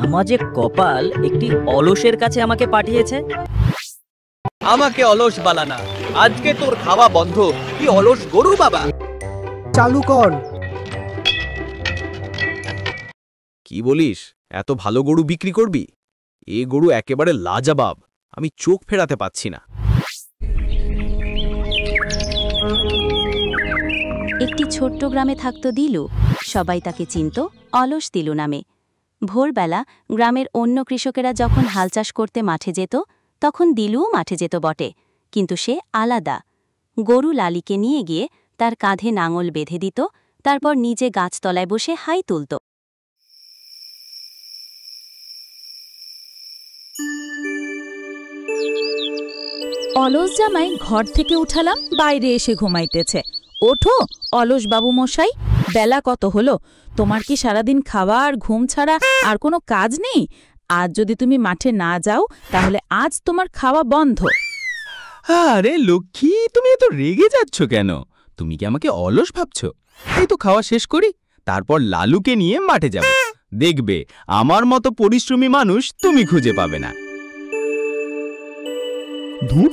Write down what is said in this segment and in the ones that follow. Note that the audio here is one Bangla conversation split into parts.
আমার যে কপাল একটি অলসের কাছে আমাকে পাঠিয়েছে। আমাকে অলস বালানা, আজকে তোর খাওয়া বন্ধ। কি অলস গরু বাবা! চালু কর। কি বলিস? এত ভালো গরু বিক্রি করবি? এ গরু একেবারে লাজবাব, আমি চোখ ফেরাতে পাচ্ছি না। একটি ছোট্ট গ্রামে থাকত দিলু। সবাই তাকে চিনত অলস দিলু নামে। ভোরবেলা গ্রামের অন্য কৃষকেরা যখন হাল চাষ করতে মাঠে যেত, তখন দিলুও মাঠে যেত বটে, কিন্তু সে আলাদা। গরু লালিকে নিয়ে গিয়ে তার কাঁধে নাঙল বেঁধে দিত, তারপর নিজে গাছতলায় বসে হাই তুলত। অলস জামাই ঘর থেকে উঠালাম, বাইরে এসে ঘুমাইতেছে। ওঠো অলস বাবু মশাই, বেলা কত হলো? তোমার কি সারাদিন খাওয়া আর ঘুম ছাড়া আর কোনো কাজ নেই? আজ যদি তুমি মাঠে না যাও তাহলে আজ তোমার খাওয়া বন্ধ। আরে লক্ষ্মী, তুমি এত রেগে যাচ্ছ কেন? তুমি কি আমাকে অলস ভাবছ? এই তো খাওয়া শেষ করি, তারপর লালুকে নিয়ে মাঠে যাব। দেখবে আমার মতো পরিশ্রমী মানুষ তুমি খুঁজে পাবে না। ধুর,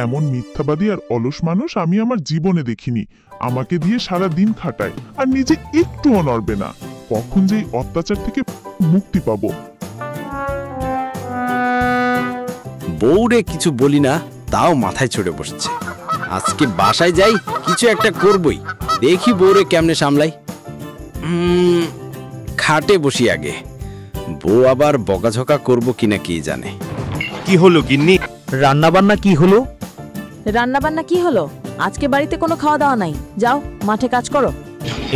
এমন মিথ্যাবাদী আর অলস মানুষ আমি আমার জীবনে দেখিনি। আমাকে দিয়ে সারা দিন খাটায় আর নিজে একটুও নড়বে না। কখন যে এই অত্যাচার থেকে মুক্তি পাবো। বউরে কিছু বলি না, তাও মাথায় চড়ে বসছে। আজকে বাসায় যাই, কিছু একটা করবই। দেখি বউরে কেমনে সামলাই। খাটে বসি আগে, বউ আবার বকাঝকা করবো কিনা কে জানে। কি হলো গিন্নি? রান্নাবান্না কি হলো? রান্নাবান্না কি হলো? আজকে বাড়িতে কোনো খাওয়া দাওয়া নাই। যাও মাঠে কাজ করো।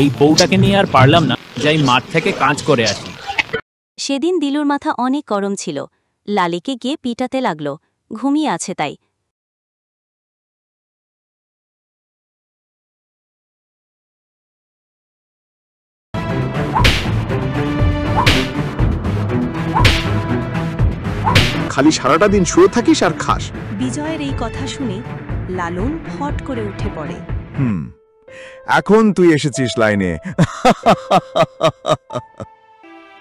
এই বউটাকে নিয়ে আর পারলাম না, যাই মাঠ থেকে কাজ করে আসি। সেদিন দিলুর মাথা অনেক গরম ছিল। লালিকে গিয়ে পিটাতে লাগল, ঘুমিয়ে আছে তাই। খালি সারাটা দিন শুয়ে থাকিস আর খাস। বিজয়ের এই কথা শুনে লালন ফট করে উঠে পড়ে। এখন তুই এসেছিস লাইনে।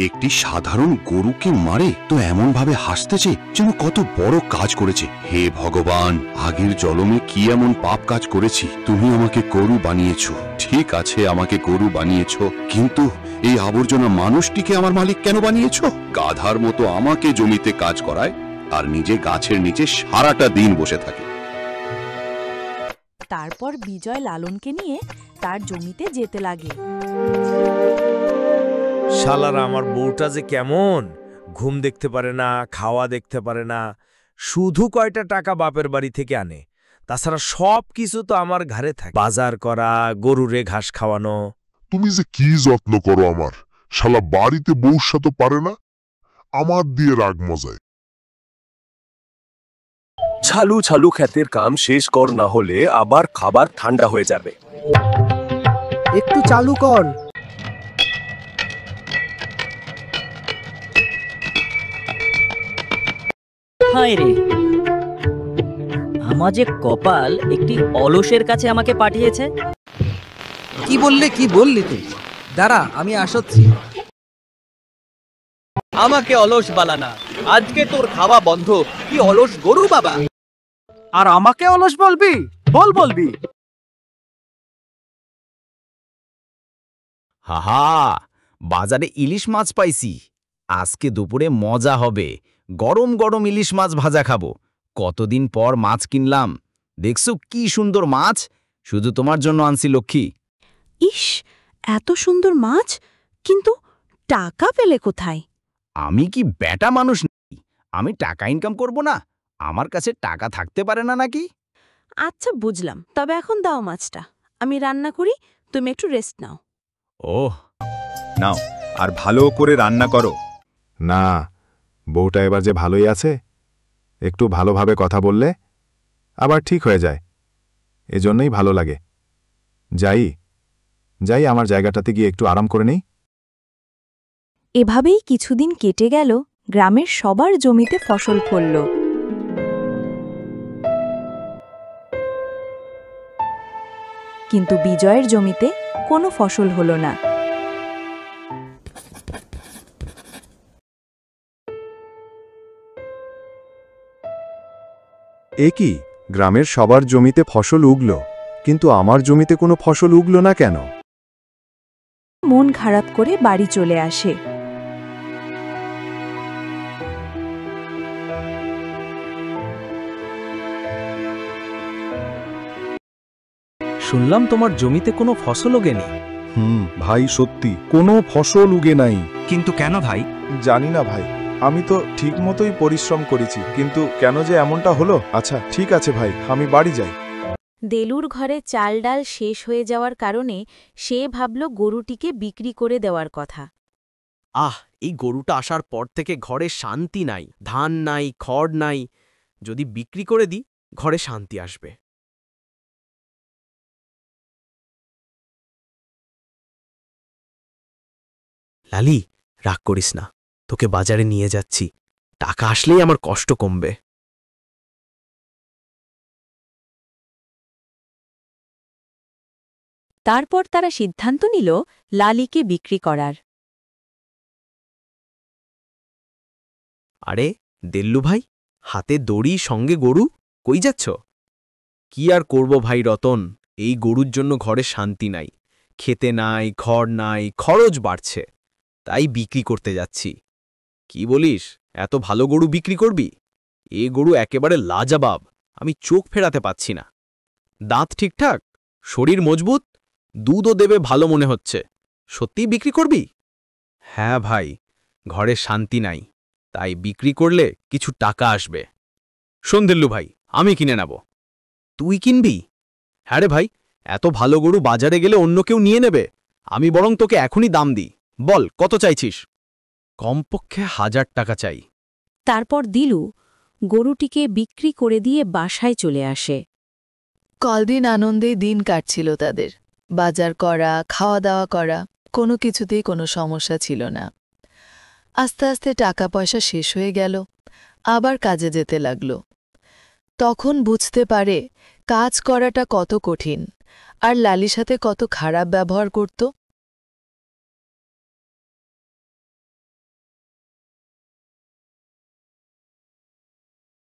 একটি সাধারণ গরুকে মারে তো এমন ভাবে হাসতেছে যেন কত বড় কাজ করেছে। হে ভগবান, আগের জন্মে কি এমন পাপ কাজ করেছি? তুমি আমাকে গরু বানিয়েছো, ঠিক আছে আমাকে গরু বানিয়েছো, কিন্তু এই আবর্জনা মানুষটিকে আমার মালিক কেন বানিয়েছো? গাধার মতো আমাকে জমিতে কাজ করায় আর নিজে গাছের নিচে সারাটা দিন বসে থাকে। তারপর বিজয় লালনকে নিয়ে তার জমিতে যেতে লাগে। শালার আমার বউটা যে কেমন! ঘুম দেখতে পারে না, খাওয়া দেখতে পারে না, শুধু কয়টা টাকা বাপের বাড়ি থেকে আনে। তাছাড়া সব কিছু তো আমার ঘরে থাকে, বাজার করা, গরুরে ঘাস খাওয়ানো। তুমি যে কি যত্ন করো আমার। শালা বাড়িতে বউর সাথে পারে না, আমার দিয়ে রাগ মজায়। ছালু ছালু ক্ষেতের কাম শেষ কর, না হলে আবার খাবার ঠান্ডা হয়ে যাবে। একটু চালু কর। হায় রে, আমার যে কপাল একটি অলসের কাছে আমাকে পাঠিয়েছে। কি বললি তুই? দাঁড়া, আমি আসছি। আমাকে অলস বালানা, আজকে তোর খাওয়া বন্ধ। কি অলস গরু বাবা! আর আমাকে অলস বলবি? বলবি। হাহা, বাজারে ইলিশ মাছ পাইছি। আজকে দুপুরে মজা হবে। গরম গরম ইলিশ মাছ ভাজা খাবো। কতদিন পর মাছ কিনলাম। দেখছো কি সুন্দর মাছ, শুধু তোমার জন্য আনছি লক্ষ্মী। ইস, এত সুন্দর মাছ, কিন্তু টাকা পেলে কোথায়? আমি কি বেটা মানুষ নাকি? আমি টাকা ইনকাম করব না? আমার কাছে টাকা থাকতে পারে না নাকি? আচ্ছা বুঝলাম, তবে এখন দাও মাছটা, আমি রান্না করি, তুমি একটু রেস্ট নাও। ওহ, নাও আর ভালো করে রান্না করো। না, বউটা এবার যে ভালোই আছে। একটু ভালোভাবে কথা বললে আবার ঠিক হয়ে যায়, এজন্যই ভালো লাগে। যাই আমার জায়গাটাতে গিয়ে একটু আরাম করে নেই। এভাবেই কিছুদিন কেটে গেল। গ্রামের সবার জমিতে ফসল ফলল, কিন্তু বিজয়ের জমিতে কোনো ফসল হলো না। এ কি, গ্রামের সবার জমিতে ফসল উগল, কিন্তু আমার জমিতে কোনো ফসল উগল না কেন? মন খারাপ করে বাড়ি চলে আসে। শুনলাম তোমার জমিতে কোনো ফসল ওগেনি। ভাই, সত্যি কোনো ফসল উগে নাই। কিন্তু কেন ভাই? জানি না ভাই, আমি তো ঠিক মতোই পরিশ্রম করেছি, কিন্তু কেন যে এমনটা হলো। আচ্ছা ঠিক আছে ভাই, আমি বাড়ি যাই। দেলুর ঘরে চাল ডাল শেষ হয়ে যাওয়ার কারণে সে ভাবল গরুটিকে বিক্রি করে দেওয়ার কথা। এই গরুটা আসার পর থেকে ঘরে শান্তি নাই, ধান নাই, খড় নাই। যদি বিক্রি করে দিই, ঘরে শান্তি আসবে। লালি, রাগ করিস না, তোকে বাজারে নিয়ে যাচ্ছি। টাকা আসলেই আমার কষ্ট কমবে। তারপর তারা সিদ্ধান্ত নিল লালিকে বিক্রি করার। আরে দেল্লু ভাই, হাতে দড়ি, সঙ্গে গরু, কই যাচ্ছ? কি আর করব ভাই রতন, এই গরুর জন্য ঘরে শান্তি নাই, খেতে নাই, ঘর নাই, খরচ বাড়ছে, তাই বিক্রি করতে যাচ্ছি। কি বলিস, এত ভালো গরু বিক্রি করবি? এ গরু একেবারে লাজবাব, আমি চোখ ফেরাতে পাচ্ছি না। দাঁত ঠিকঠাক, শরীর মজবুত, দুধও দেবে ভালো মনে হচ্ছে। সত্যিই বিক্রি করবি? হ্যাঁ ভাই, ঘরে শান্তি নাই, তাই বিক্রি করলে কিছু টাকা আসবে। শোন দেল্লু ভাই, আমি কিনে নেব। তুই কিনবি? হ্যাঁ রে ভাই, এত ভালো গরু বাজারে গেলে অন্য কেউ নিয়ে নেবে, আমি বরং তোকে এখনই দাম দিই। বল কত চাইছিস? কমপক্ষে 1000 টাকা চাই। তারপর দিলু গরুটিকে বিক্রি করে দিয়ে বাসায় চলে আসে। কলদিন আনন্দে দিন কাটছিল তাদের। বাজার করা, খাওয়া দাওয়া করা, কোনো কিছুতেই কোনো সমস্যা ছিল না। আস্তে আস্তে টাকা পয়সা শেষ হয়ে গেল, আবার কাজে যেতে লাগল। তখন বুঝতে পারে কাজ করাটা কত কঠিন, আর লালির সাথে কত খারাপ ব্যবহার করত।